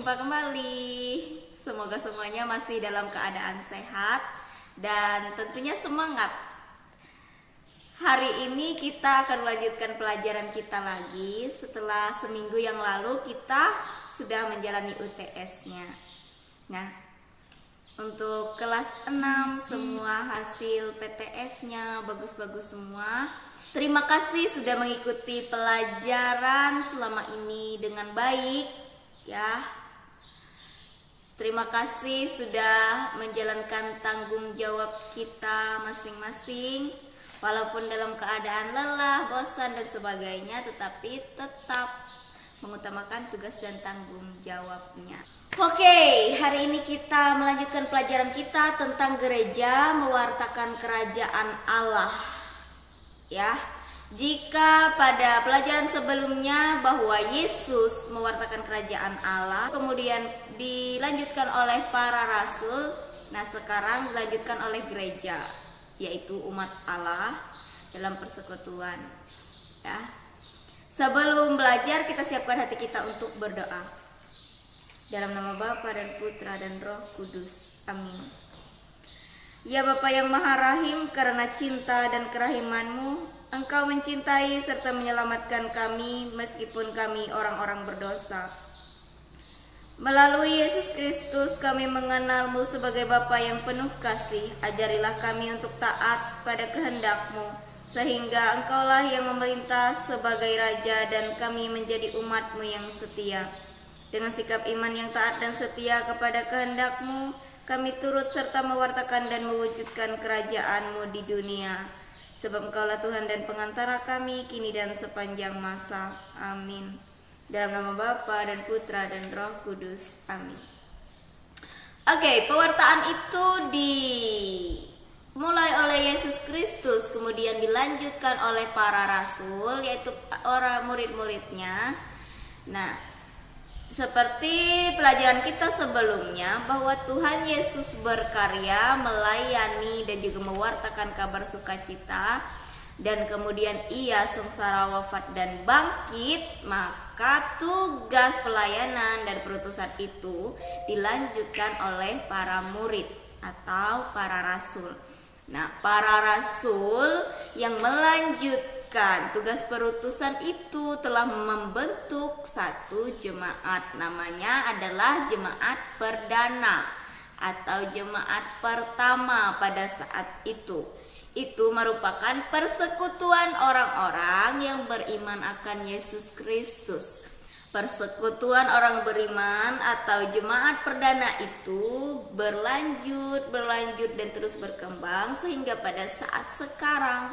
berjumpa kembali. Semoga semuanya masih dalam keadaan sehat dan tentunya semangat. Hari ini kita akan melanjutkan pelajaran kita lagi. Setelah seminggu yang lalu kita sudah menjalani UTS-nya. Nah, untuk kelas 6 semua hasil PTS-nya bagus-bagus semua. Terima kasih sudah mengikuti pelajaran selama ini dengan baik ya. Terima kasih sudah menjalankan tanggung jawab kita masing-masing. Walaupun dalam keadaan lelah, bosan dan sebagainya, tetapi tetap mengutamakan tugas dan tanggung jawabnya. Oke, hari ini kita melanjutkan pelajaran kita tentang gereja mewartakan kerajaan Allah. Ya, jika pada pelajaran sebelumnya bahwa Yesus mewartakan kerajaan Allah, kemudian dilanjutkan oleh para rasul, nah sekarang dilanjutkan oleh gereja, yaitu umat Allah dalam persekutuan. Ya. Sebelum belajar, kita siapkan hati kita untuk berdoa. Dalam nama Bapa dan Putra dan Roh Kudus. Amin. Ya Bapa yang Maha Rahim, karena cinta dan kerahiman-Mu, Engkau mencintai serta menyelamatkan kami meskipun kami orang-orang berdosa. Melalui Yesus Kristus kami mengenal-Mu sebagai Bapa yang penuh kasih. Ajarilah kami untuk taat pada kehendak-Mu, sehingga Engkaulah yang memerintah sebagai Raja dan kami menjadi umat-Mu yang setia. Dengan sikap iman yang taat dan setia kepada kehendak-Mu, kami turut serta mewartakan dan mewujudkan kerajaan-Mu di dunia. Sebab Engkaulah Tuhan dan pengantara kami kini dan sepanjang masa. Amin. Dalam nama Bapa dan Putra dan Roh Kudus. Amin. Oke, pewartaan itu dimulai oleh Yesus Kristus, kemudian dilanjutkan oleh para rasul, yaitu orang murid-muridnya. Nah, seperti pelajaran kita sebelumnya, bahwa Tuhan Yesus berkarya, melayani dan juga mewartakan kabar sukacita, dan kemudian ia sengsara, wafat dan bangkit, maka tugas pelayanan dan perutusan itu dilanjutkan oleh para murid atau para rasul. Nah, para rasul yang melanjutkan tugas perutusan itu telah membentuk satu jemaat, namanya adalah jemaat perdana atau jemaat pertama pada saat itu. Itu merupakan persekutuan orang-orang yang beriman akan Yesus Kristus. Persekutuan orang beriman atau jemaat perdana itu berlanjut dan terus berkembang sehingga pada saat sekarang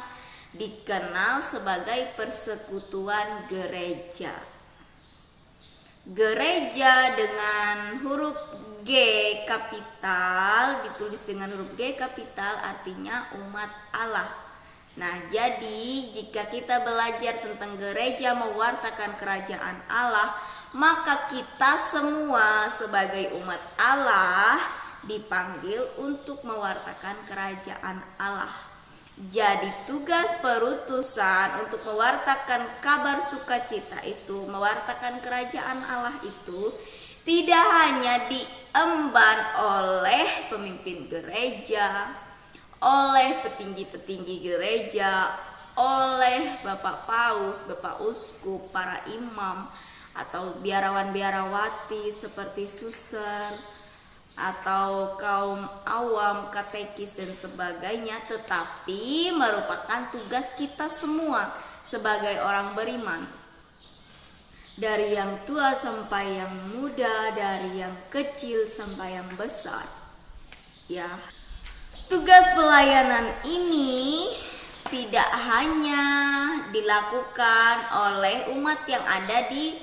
dikenal sebagai persekutuan gereja. Gereja dengan huruf G kapital, ditulis dengan huruf G kapital, artinya umat Allah. Nah, jadi jika kita belajar tentang gereja mewartakan kerajaan Allah, maka kita semua sebagai umat Allah dipanggil untuk mewartakan kerajaan Allah. Jadi tugas perutusan untuk mewartakan kabar sukacita itu, mewartakan kerajaan Allah itu tidak hanya diemban oleh pemimpin gereja, oleh petinggi-petinggi gereja, oleh Bapak Paus, Bapak Uskup, para imam, atau biarawan-biarawati seperti suster, atau kaum awam, katekis dan sebagainya, tetapi merupakan tugas kita semua sebagai orang beriman. Dari yang tua sampai yang muda, dari yang kecil sampai yang besar. Ya. Tugas pelayanan ini tidak hanya dilakukan oleh umat yang ada di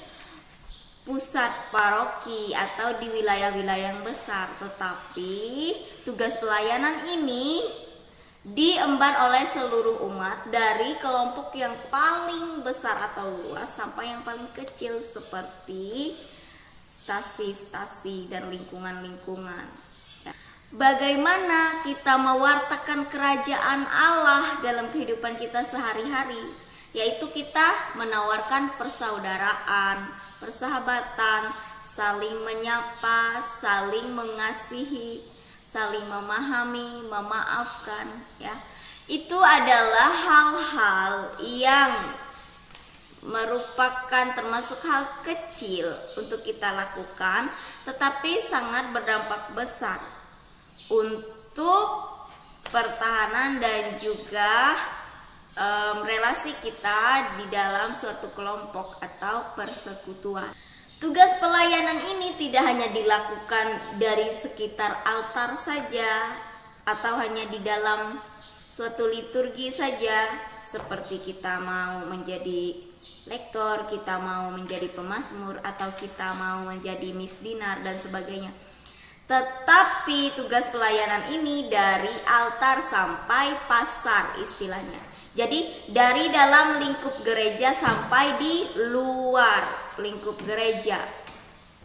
pusat paroki atau di wilayah-wilayah yang besar, tetapi tugas pelayanan ini diemban oleh seluruh umat, dari kelompok yang paling besar atau luas sampai yang paling kecil seperti stasi-stasi dan lingkungan-lingkungan. Bagaimana kita mewartakan kerajaan Allah dalam kehidupan kita sehari-hari? Yaitu kita menawarkan persaudaraan, persahabatan, saling menyapa, saling mengasihi, saling memahami, memaafkan, ya. Itu adalah hal-hal yang merupakan termasuk hal kecil untuk kita lakukan, tetapi sangat berdampak besar untuk pertahanan dan juga relasi kita di dalam suatu kelompok atau persekutuan. Tugas pelayanan ini tidak hanya dilakukan dari sekitar altar saja atau hanya di dalam suatu liturgi saja, seperti kita mau menjadi lektor, kita mau menjadi pemazmur, atau kita mau menjadi misdinar dan sebagainya. Tetapi tugas pelayanan ini dari altar sampai pasar istilahnya. Jadi dari dalam lingkup gereja sampai di luar lingkup gereja.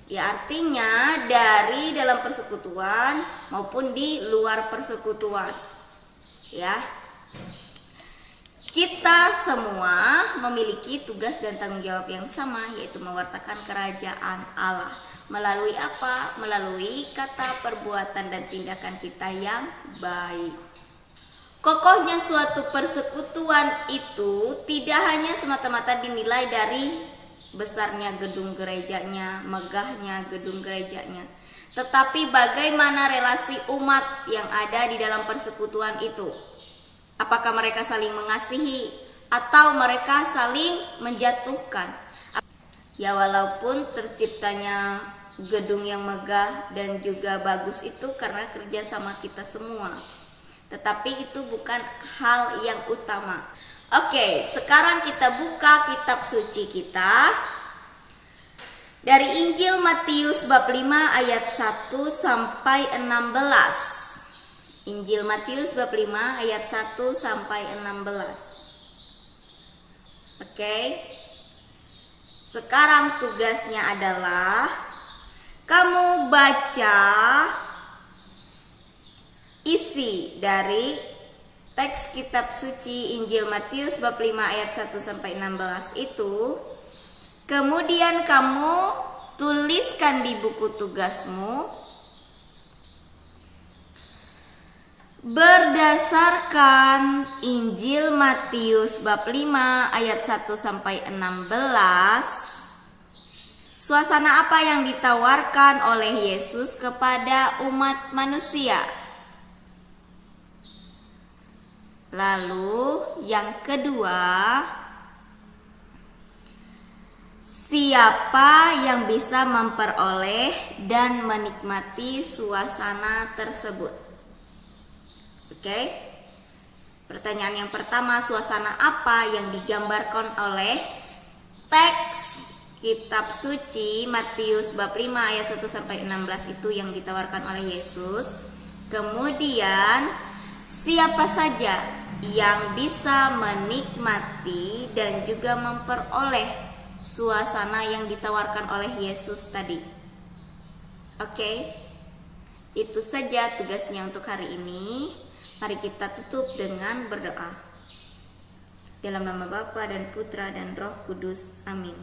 Ya, artinya dari dalam persekutuan maupun di luar persekutuan. Ya. Kita semua memiliki tugas dan tanggung jawab yang sama, yaitu mewartakan kerajaan Allah. Melalui apa? Melalui kata, perbuatan, dan tindakan kita yang baik. Kokohnya suatu persekutuan itu tidak hanya semata-mata dinilai dari besarnya gedung gerejanya, megahnya gedung gerejanya, tetapi bagaimana relasi umat yang ada di dalam persekutuan itu. Apakah mereka saling mengasihi atau mereka saling menjatuhkan? Ya, walaupun terciptanya gedung yang megah dan juga bagus itu karena kerjasama kita semua, tetapi itu bukan hal yang utama. Oke, sekarang kita buka kitab suci kita dari Injil Matius bab 5 ayat 1 sampai 16. Injil Matius bab 5 ayat 1 sampai 16. Oke. Sekarang tugasnya adalah kamu baca isi dari teks kitab suci Injil Matius bab 5 ayat 1 sampai 16 itu. Kemudian kamu tuliskan di buku tugasmu berdasarkan Injil Matius bab 5 ayat 1 sampai 16. Suasana apa yang ditawarkan oleh Yesus kepada umat manusia? Lalu yang kedua, siapa yang bisa memperoleh dan menikmati suasana tersebut? Oke. Pertanyaan yang pertama, suasana apa yang digambarkan oleh teks kitab suci Matius bab 5 ayat 1 sampai 16 itu yang ditawarkan oleh Yesus? Kemudian siapa saja yang bisa menikmati dan juga memperoleh suasana yang ditawarkan oleh Yesus tadi? Oke. Itu saja tugasnya untuk hari ini. Mari kita tutup dengan berdoa. Dalam nama Bapa dan Putra dan Roh Kudus. Amin.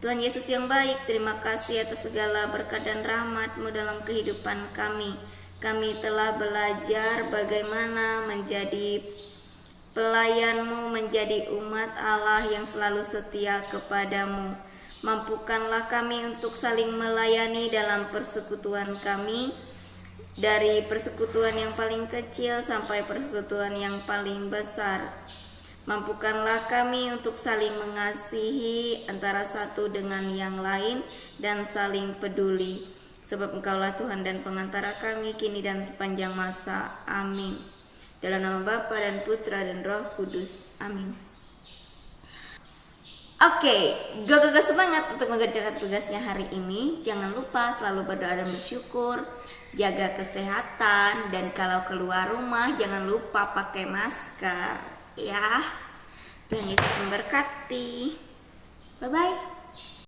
Tuhan Yesus yang baik, terima kasih atas segala berkat dan rahmat-Mu dalam kehidupan kami. Kami telah belajar bagaimana menjadi pelayan-Mu, menjadi umat Allah yang selalu setia kepada-Mu. Mampukanlah kami untuk saling melayani dalam persekutuan kami, dari persekutuan yang paling kecil sampai persekutuan yang paling besar. Mampukanlah kami untuk saling mengasihi antara satu dengan yang lain dan saling peduli. Sebab Engkaulah Tuhan dan pengantara kami kini dan sepanjang masa. Amin. Dalam nama Bapa dan Putra dan Roh Kudus. Amin. Oke, go semangat untuk mengerjakan tugasnya hari ini. Jangan lupa selalu berdoa dan bersyukur. Jaga kesehatan, dan kalau keluar rumah jangan lupa pakai masker, ya. Tuhan Yesus memberkati. Bye bye.